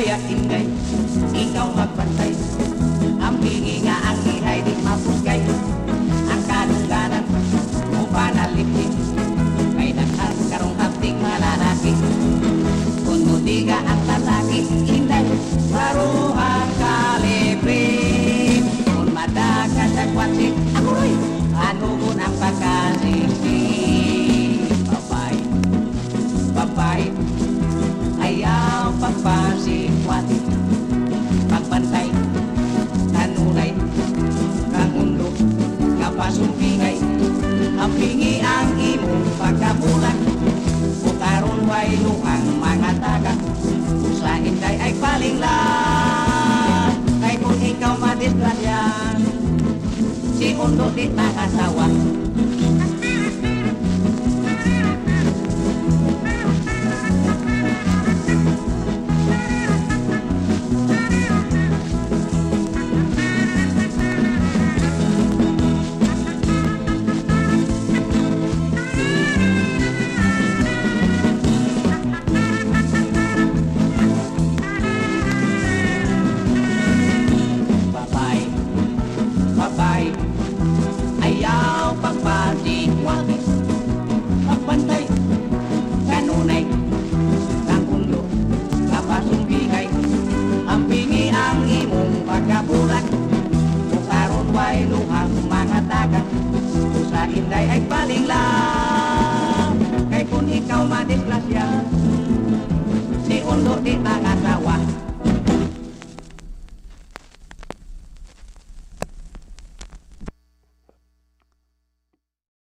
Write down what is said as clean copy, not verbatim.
kaya ingay, ikaw magbantay. Ang bingi nga ang ihay di mapusgay, ang kalungganan mo panalipin. Kay daghang karong hapting malalaki, kung mudiga ang lalaki, inday, maruhang kalibre. Kung madaga sa kwatsi, aguroy, anugon ang pagkasisi. Babay, babay, ayaw pagpasikwati, pagbantay, kanunay, kangundo, kapasumpingay, ang pingi ang imong pagkabulan, bukaron way luhang mga taga, sa inday ay palinglan, kay kung ikaw madisgrasyan, si undo di makasawa. Babay, ayaw pagpasikwati, pagbantay, kanunay, kangundo, kapasumbingay, ang pingi ang imong pagkabulan, bukaron way luhang mga taga, sa inday ay palinglang, kay kung ikaw madisgrasya, si undo di mangasawa.